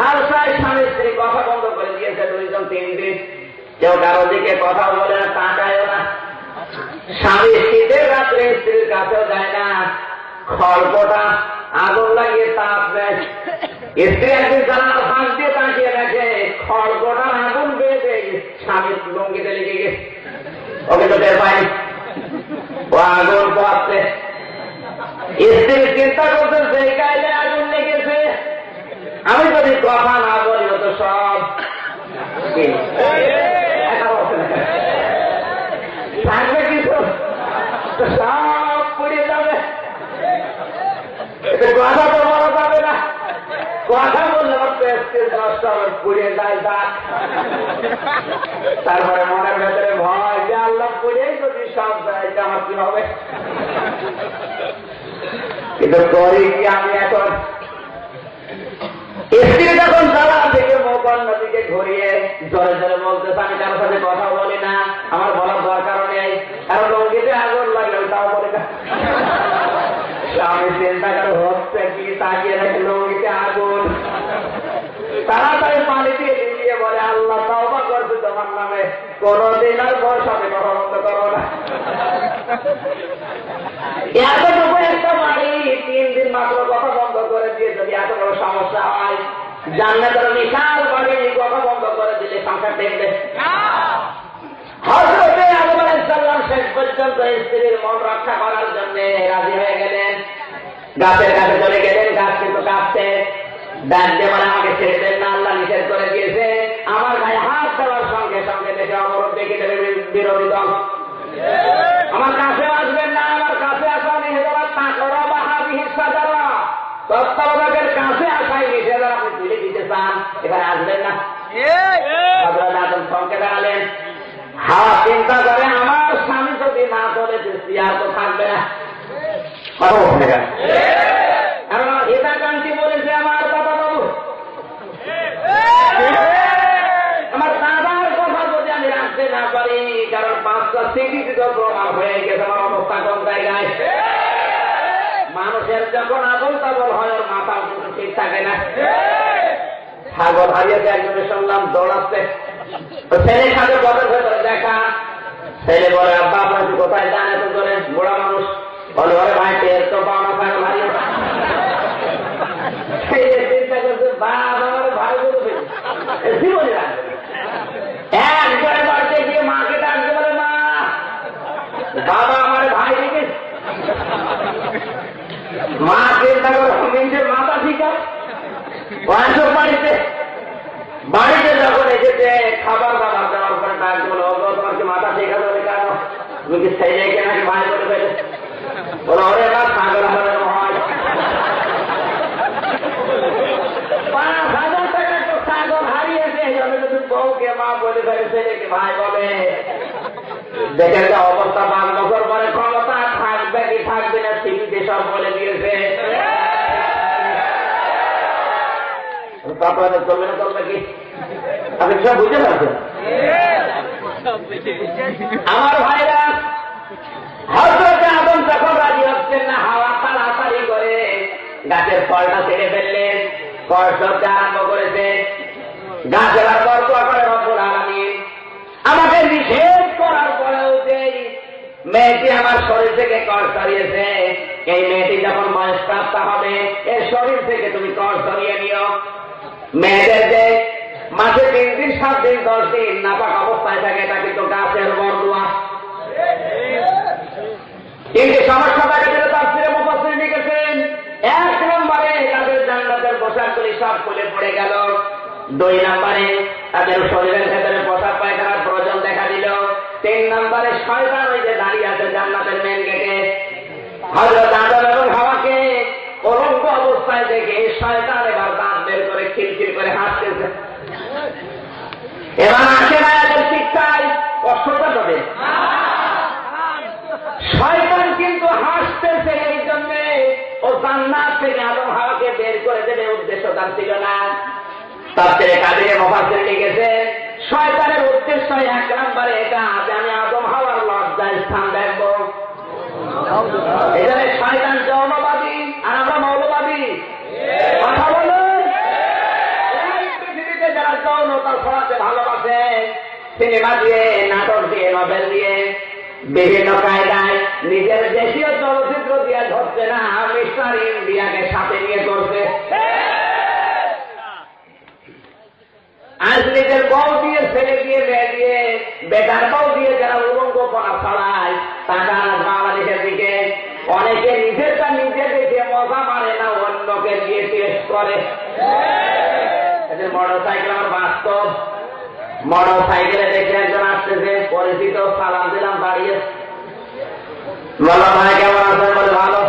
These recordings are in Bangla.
জালসায় স্বামী স্ত্রী কথা বন্ধ করে দিয়েছে 2 জন 3 দিন, কেউ কারো দিকে কথা বলে না, তাকায়ও না। স্বামী শীতের রাত্রে স্ত্রীর কাছেও যায় না, খড়পটা আগুন লাগিয়ে তাপ দেয়। স্ত্রী একদিন জানার ফাঁক দিয়ে তাকিয়ে দেখে খড়পটার আগুন বেঁধে স্বামীর লুঙ্গিতে লেগে গেছে, ওকে তো টের পাই, ও আগুন পোয়াচ্ছে। স্ত্রী চিন্তা করতে সেই গায়ে আগুন লেগেছে, আমি যদি কথা না বলি তো সব থাকবে, কিছু সব পুড়িয়ে যাবে। কথা তো বলা যাবে না, কথা বললে আমার পেস্টের নষ্ট হবে, পুড়িয়ে যায় দাঁত। তারপরে মনের ভেতরে ভয় যে আল্লাহ পুড়িয়েই যদি সব যায় আমার কি হবে। কিন্তু করি কি আমি এখন? স্ত্রী যখন জ্বালা থেকে মুখ অন্যদিকে ঘুরিয়ে জোরে জোরে বলতেছে আমি কারোর সাথে কথা বলি না, আমার বলার দরকার নেই, কারণ লঙ্গিতে আগুন লাগে তাও বলি না। আমি চিন্তা করে হচ্ছে কি, তাকিয়ে দেখে লঙ্গিতে আগুন, তাড়াতাড়ি পানি দিয়ে দিয়ে বলে আল্লাহ তওবা করছে তোমার নামে, কোনদিন আর বর সাথে কথা বন্ধ করো না। এতটুকু একটা বাড়ি 3 দিন মাত্র কথা বন্ধ করে দিয়ে যদি এত বড় সমস্যা হয়, জান্নাতের বিশাল বাড়ি কথা বন্ধ করে দিলে সংসার দেখবে। হযরতে আদম আলাইহিস সালাম শেষ পর্যন্ত স্ত্রীর মন রক্ষা করার জন্য রাজি হয়ে গেলেন, গাছের কাছে চলে গেলেন। গাছ কিন্তু কাঁপছে, ডাক দিয়ে মানে আমাকে ছেড়ে দেন না, আল্লাহ নিষেধ করে দিয়েছে। আমার গায়ে হাত দেওয়ার সঙ্গে সঙ্গে দেখে অবরোধ দেখে দেবে বিরোধী দল, আমার কাছে আসবেন না, আমার কাছে আসা নিষেধাজ্ঞা তা করা বা হাবি হিসা যারা তত্ত্বাবধায়কের কাছে আসাই নিষেধাজ্ঞা আপনি তুলে দিতে চান, এখানে আসবেন না। হযরত আদম থমকে দাঁড়ালেন। হাওয়া চিন্তা করে আমার স্বামী যদি না চলে আর তো থাকবে না, কথা বলছে না, কারণ আমার হিতাকাঙ্ক্ষী বলেছে আমার দাদা বাবু, আমার দাদার কথা যদি আমি রাখতে না পারি, কারণ 5টা সিটিতে তো প্রমাণ হয়ে গেছে আমার অবস্থা কোন জায়গায়। মানুষের যখন আবল তাবল হয় ওর মাথা কিন্তু ঠিক থাকে না। ছাগল হারিয়েছে একজনের শুনলাম দৌড়াচ্ছে, ছেলে সাথে পথের ভেতরে দেখা, ছেলে বলে আব্বা আপনার কোথায় যান এত করে, বুড়া মানুষ বলে ওরে ভাই টের তো পাওনা ছাগল হারিয়ে। চিন্তা করছে বাবা আমার ভাই বলবে জীবনে রাখবে, একবারে বাড়িতে গিয়ে মাকে ডাকতে বলে মা বাবা আমার ভাই দিকে। মা চিন্তা করে নিজের মাথা ঠিক আছে, বাড়িতে বাড়িতে যখন এসেছে খাবার দাবার দেওয়ার পরে ডাক বলো তোমার কি মাথা ঠিক আছে? বলে কেন, তুমি কি ছেলেকে নাকি ভাই করে ফেলে? বলো ওরে না ছাগল হারানো হয়, 5,000 টাকা তো ছাগল হারিয়েছে, যদি বউকে মা বলে ফেলে ছেলেকে ভাই বলে। দেখে যে অবস্থা 5 বছর পরে ক্ষমতা থাকবে কি থাকবে না টিভিতে সব বলে দিয়েছে। তারপরে চলবে না চলবে কি আপনি সব বুঝতে পারছেন? আমার ভাইরা, হযরত আদম যখন রাজি হচ্ছেন না, হাওয়া তাড়াতাড়ি করে গাছের ফলটা ছেড়ে ফেললেন, ফল সরতে আরম্ভ করেছে। গাছের আর বরকত করে রব্বুল আলামিন আমাকে নিষেধ করার পরেও যে মেয়েটি আমার শরীর থেকে কর সরিয়েছে, এই মেয়েটি যখন বয়সপ্রাপ্ত হবে এর শরীর থেকে তুমি কর সরিয়ে নিও। মেয়েদের যে মাসে 3 দিন 7 দিন 10 দিন নাপাক অবস্থায় থাকে, এটা কিন্তু গাছের বরদোয়া। কিন্তু সমস্যা থাকে যেটা তাফসীরে মুফাসসির লিখেছেন, 1 নম্বরে তাদের জান্নাতের পোশাকগুলি সব খুলে পড়ে গেল, 2 নম্বরে তাদের শরীরের ভেতরে পোশাক পায়খানার প্রয়োজন দেখা দিল, 3 নম্বরে শয়তান ওই যে দাঁড়িয়ে আছে জান্নাতের মেন গেটে, হযরত আদম এবং হাওয়াকে অলঙ্গ অবস্থায় দেখে শয়তান এবার দাঁত বের করে খিলখিল করে হাসতেছে। এবার আসে না এদের শিক্ষায় কষ্টটা হবে, শয়তান কিন্তু হাসতেছে এই জন্যে ও জান্নাত থেকে আদম হাওয়াকে বের করে দেবে, উদ্দেশ্য তার ছিল না। তাফসীরে কাদিরে মুফাসসির লিখেছে শয়তানের উদ্দেশ্য 1 নম্বরে এটা যে আমি আদম হাওয়ার লজ্জার স্থান দেখবো। এখানে শয়তান যৌনবাদী আর আমরা মৌলবাদী, কথা বলুন। সিনেমা দিয়ে, নাটক দিয়ে, নভেল দিয়ে, বিভিন্ন কায়দায় নিজের দেশীয় চলচ্চিত্র দিয়ে ধরছে না, মিস্টার ইন্ডিয়াকে সাথে নিয়ে করছে। আজ নিজের বউ দিয়ে, ছেলে দিয়ে, মেয়ে দিয়ে, বেটার বউ দিয়ে যারা উলঙ্গপনা ছড়ায়, তারা বাংলাদেশের দিকে অনেকে নিজেরটা নিজে দেখে মজা মারে না, অন্যকে দিয়ে টেস্ট করে। মোটর সাইকেল আমার বাস্তব, মোটর সাইকেলে দেখে একজন আসতেছে, পরিচিত, সালাম দিলাম, দাঁড়িয়ে বলো ভাই কেমন আছেন, বলে ভালো।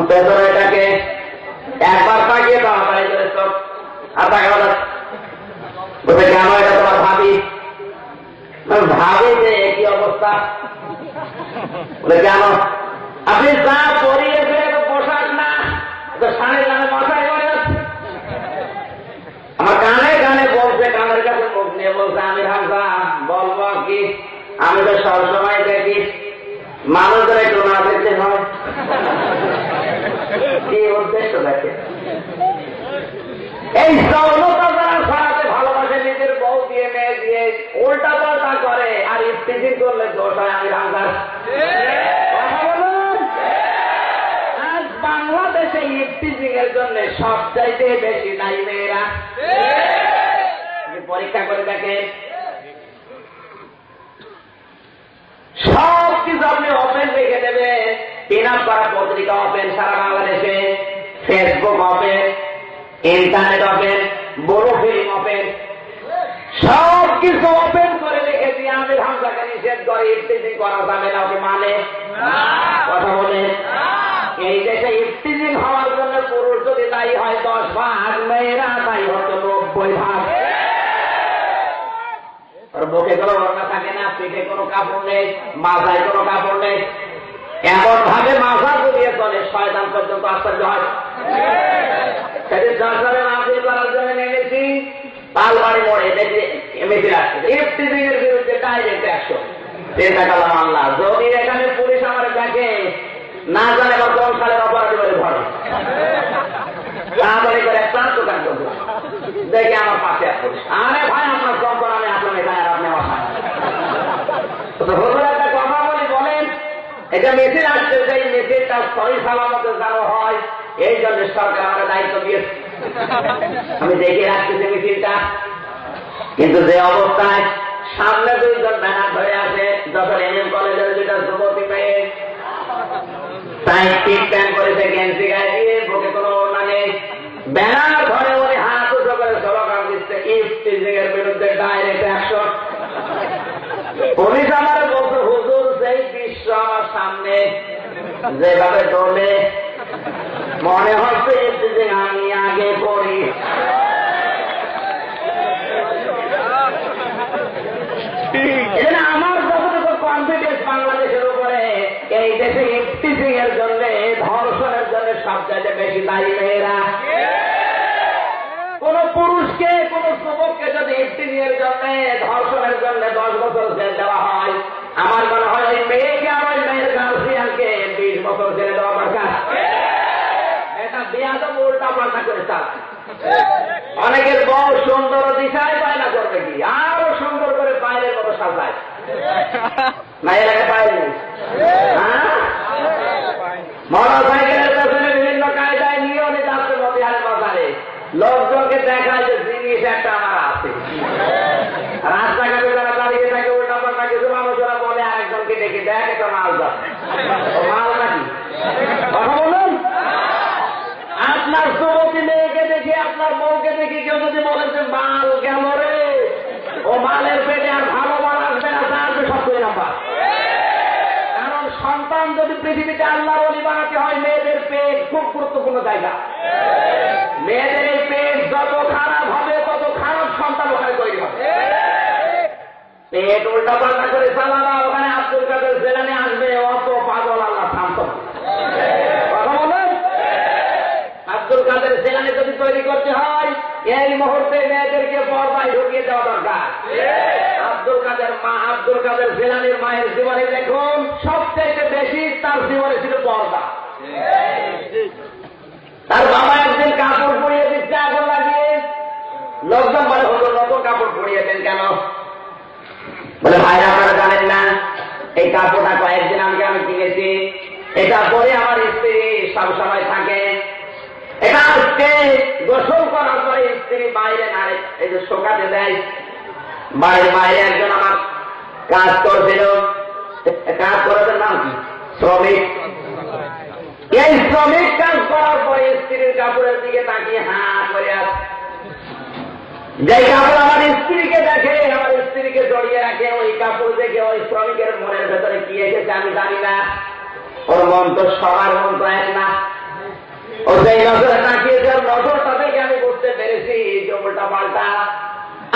পেছনে এটাকে একবার তাকিয়ে তাড়াতাড়ি করে চোখ আর তাকে বলো, বলে কেন, এটা তোমার ভাবি। ভাবি যে একই অবস্থা। বলে কেন, আপনি যা পরিয়েছে পোশাক না, সাড়ে গানে মশাই করে আমার গানে গানে বলছে, কানের কাছে মুখ নিয়ে বলছে, আমি হামজা বলবো কি, আমি তো সবসময় দেখি মানুষের একটু না দেখতে হয়। কি উদ্দেশ্য দেখে এই যৌনতা যারা ছড়াতে ভালোবাসে, নিজের বউ দিয়ে, মেয়ে দিয়ে উল্টা পাল্টা করে, আর ইফতিজিং করলে দোষ হয় আমি হামজার। বাংলাদেশে ইফতিজিং এর জন্য সবচাইতে বেশি দায়ী মেয়েরা। পরীক্ষা করে দেখেন, সব কিছু আপনি ওপেন রেখে দেবেন, পিন আপ করা পত্রিকা ওপেন সারা বাংলাদেশে, ফেসবুক ওপেন, ইন্টারনেট ওপেন, বড় ফিল্ম ওপেন, সব কিছু ওপেন করে রেখে দিয়ে আমির হামজাকে নিষেধ করে ইফতিজিং করা যাবে না, ওকে মানে কথা বলে। এই দেশে ইফতিজিং হওয়ার জন্য পুরুষ যদি দায়ী হয় 10 ভাগ, মেয়েরা দায়ী হতো 90 ভাগ। মুখে কোনো ওড়না থাকে না, পিঠে কোনো কাপড় নেই, মাথায় কোনো কাপড় নেই, এমন ভাবে মাথা ঘুরিয়ে চলে, শয়তান পর্যন্ত আশ্চর্য হয়। সেদিন সরকারের মাহফিল করার জন্য নেমেছি, পালবাড়ি মোড়ে দেখি মিছিল আসছে, ইফতিজিং এর বিরুদ্ধে ডাইরেক্ট অ্যাকশন। চিন্তা করলাম, আল্লাহ যদি এখানে পুলিশ আমার দেখে, না জানে বা কোন সালের অপরাধী বলে ধরে, তাড়াতাড়ি করে একটা দোকান করবো, দেখে আমার পাশে আসবো, আরে ভাই আপনার কম করে আমি আসলাম এখানে, আর আপনি আমার হুজুর একটা কথা বলি, বলেন এটা মিছিল আসছে, সেই মিছিলটা সহি সালামতে যেন হয়, এই জন্য সরকার আমাকে দায়িত্ব দিয়েছে। আমি দেখে রাখতেছি মিছিলটা, কিন্তু যে অবস্থায় সামনে 2 জন ব্যানার ধরে আসে, যখন এমএম কলেজের 2টা যুবতী মেয়ে সাইন্টিফিক প্যান্ট করেছে, গেঞ্জি গায়ে দিয়ে, বুকে কোনো ওড়না নেই, ব্যানার ধরে উনি হাত উঁচু করে স্লোগান দিচ্ছে, ইফতিজিং এর বিরুদ্ধে ডাইরেক্ট অ্যাকশন। পুলিশ আমার বলছে, হুজুর সেই দৃশ্য আমার সামনে যেভাবে দলে, মনে হচ্ছে ইফতিজিং আমি আগে করি। আমার যতটুকু কনফিডেন্স বাংলাদেশের উপরে, এই দেশে ইফতিজিং এর জন্য, ধর্ষণের জন্য সবচেয়ে বেশি দায়ী মেয়েরা। কোন পুরুষকে, কোন যুবককে যদি ইফতিজিং এর জন্য, ধর্ষণের জন্য 10 বছর জেল দেওয়া হয়, আমার মনে হয় ওই মেয়েকে আর ওই মেয়ের গার্জিয়ানকে 20 বছর জেলে দেওয়া দরকার। এটা বেয়াদব উল্টা পাল্টা করে চালায়। অনেকের বউ সুন্দর দিশায় বায়না করবে কি, আরো সুন্দর করে বাইরের মতো সাজায়, না এলাকায় পায় নেই। মোটর সাইকেলের পেছনে বিভিন্ন কায়দায় নিয়ে উনি যাচ্ছে মতিহারের বাজারে, লোকজনকে দেখায় যে জিনিস একটা আমার আছে। রাস্তাঘাটে যারা দাঁড়িয়ে থাকে, উল্টা পাল্টা কিছু মানুষেরা বলে আরেকজনকে ডেকে, দেখ একটা মাল যাচ্ছে, ও মাল নাকি, কথা বলুন। আপনার যুবতী মেয়েকে দেখে, আপনার বউকে দেখে কেউ যদি বলেন যে মাল গেল রে, ও মালের পেটে আর ভালো মাল আসবে না, আসবে 70 নাম্বার। কারণ সন্তান যদি পৃথিবীতে আল্লাহর ওলি বানাতে হয়, মেয়েদের পেট খুব গুরুত্বপূর্ণ জায়গা। মেয়েদের এই পেট যত খারাপ হবে, তত খারাপ সন্তান ওখানে তৈরি হবে। পেট উল্টা পাল্টা করে চালাবা, ওখানে আব্দুল কাদের জেলানি আসবে, অত পাগল আল্লাহ থামত। কথা বলেন, আব্দুল কাদের জেলানি যদি তৈরি করতে হয়, এই মুহূর্তে মেয়েদেরকে পর্দায় ঢুকিয়ে দেওয়া দরকার। আব্দুল কাদের মা, আব্দুল কাদের জেলানির মায়ের জীবনে দেখুন, সবচেয়ে বেশি তার জীবনে ছিল পর্দা। তার বাবা একদিন কাপড় পরিয়ে দিচ্ছে আগুন লাগিয়ে, লোকজন বলে, হলো নতুন কাপড় পরিয়ে দেন কেন? বলে ভাই আপনারা জানেন না এই কাপড়টা কয়েকদিন আগে আমি কিনেছি, এটা পরে আমার স্ত্রী সব সময় থাকে। এটা আজকে গোসল করার পরে স্ত্রী বাইরে নাড়ে এই যে শোকাতে দেয়, বাইরে বাইরে একজন আমার কাজ করছিল, কাজ করার নাম কি শ্রমিক। এই শ্রমিক কাজ করার পরে স্ত্রীর কাপড়ের দিকে তাকিয়ে হাঁ করে আছে। যে কাপড় আমার স্ত্রীকে দেখে, আমার স্ত্রীকে জড়িয়ে রাখে, ওই কাপড় দেখে ওই শ্রমিকের মনের ভেতরে কি এসেছে আমি জানি না। ওর মন তো সবার মন তো এক না। ও সেই নজরে তাকিয়েছে, নজরটা দেখে আমি বুঝতে পেরেছি যে উল্টা পাল্টা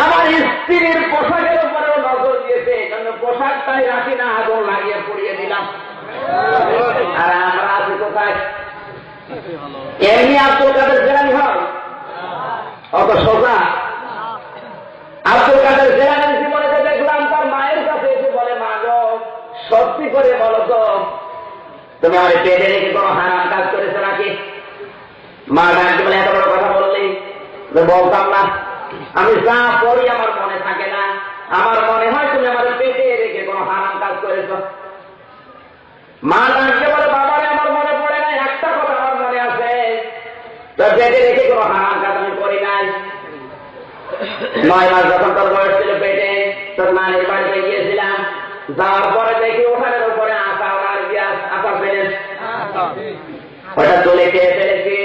আমার স্ত্রীর পোশাকের উপরেও নজর দিয়েছে। এই জন্য পোশাকটাই রাখি না, আগুন লাগিয়ে পুড়িয়ে দিলাম। আর আমরা আছি কোথায়? এমনি আব্দুল কাদের জেলানি হয় অত সোজা? আব্দুল কাদের জেলানির জীবনে দেখলাম তার মায়ের কাছে এসে বলে, মা গো সত্যি করে বলো তো তুমি আমার পেটে রেখে কোনো হারাম কাজ করেছো নাকি? মা ডাকতে বলে, এত বড় কথা বললি? বলতাম না, আমি যা পড়ি আমার মনে থাকে না, আমার মনে হয় তুমি আমার পেটে রেখে কোনো হারাম কাজ করেছো। মা ডাকতে বলে, বাবারে আমার মনে পড়ে নাই, একটা কথা আমার মনে আছে, তোর পেটে রেখে কোনো হারাম কাজ আমি করি নাই। 9 মাস যখন তোর বয়স ছিল পেটে, তোর নানির বাড়িতে গিয়েছিলাম, যাওয়ার পরে দেখি ওখানের উপরে আঁকা আর গ্যাস আঁকা ফেলে ওটা তুলে খেয়ে ফেলেছি।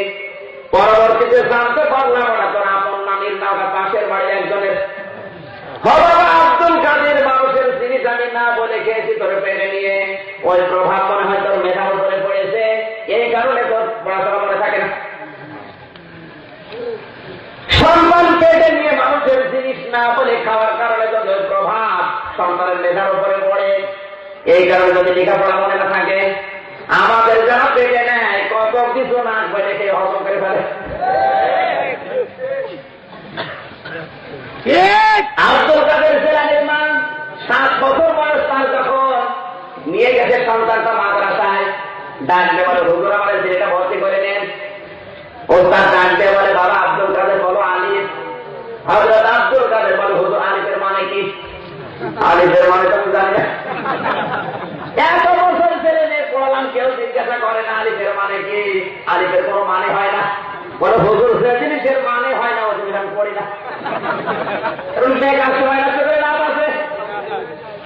পরবর্তীতে জানতে পারলাম ওটা তোর আপন নানির না, ওটা পাশের বাড়ির একজনের। আব্দুল কাদের মানুষের জিনিস আমি না বলে খেয়েছি তোর পেটে নিয়ে, ওই প্রভাব মনে হয় তোর মেধার উপরে পড়েছে, এই কারণে তোর পড়াশোনা মনে থাকে না। সন্তান পেটে নিয়ে মানুষের জিনিস না বলে খাওয়ার কারণে যদি ওই প্রভাব সন্তানের মেধার উপরে পড়ে, এই কারণে যদি লেখাপড়া মনে না থাকে। আমাদের যারা পেটে নেয় কত কিছু না বলে খেয়ে হজম করে ফেলে। আব্দুল কাদের জেলানির মা 7 বছর বয়স তার যখন নিয়ে গেছে সন্তানটা মাদ্রাসায়, ডাকতে বলে, হুজুর আমার ছেলেটা ভর্তি করে নেন। ওস্তাদ ডাকতে বলে, বাবা আব্দুল কাদের বলো আলিফ। হযরত আব্দুল কাদের বলে, হুজুর আলিফের মানে কি? আলিফের মানে তো আমি জানি না। এত বছর ছেলে মেয়ে পড়ালাম, কেউ জিজ্ঞাসা করে না আলিফের মানে কি। আলিফের কোনো মানে হয় না। বলে হুজুর যে জিনিসের মানে হয় না ও জিনিস আমি পড়ি না। লাভ আছে।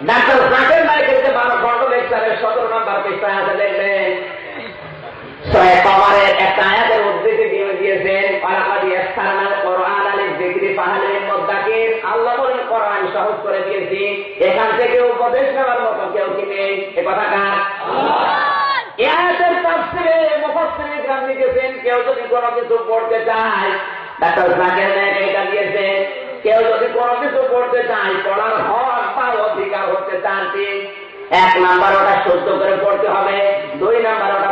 ডাক্তার জাকির নায়েকের 12 খন্ড লেকচারের 17 নম্বর পৃষ্ঠায় আছে, দেখবেন সূরা কমারের একটা আয়াতের উদ্ধৃতি দিয়েছেন, আল্লাহ বলেন কোরআন সহজ করে দিয়েছি, এখান থেকে উপদেশ নেওয়ার মতো কেউ কি নেই। এ কথা কার? এই আয়াতের তাফসীরে মুফাসসিরিন গ্রাম লিখেছেন, কেউ যদি কোনো কিছু পড়তে চায়, ডাক্তার জাকির নায়েক এটা দিয়েছেন, কেউ যদি কোনো কিছু পড়তে চায়, পড়ার হক বা অধিকার হচ্ছে 4টি। 1 নাম্বার ওটা শুদ্ধ করে পড়তে হবে, 2 নাম্বার ওটা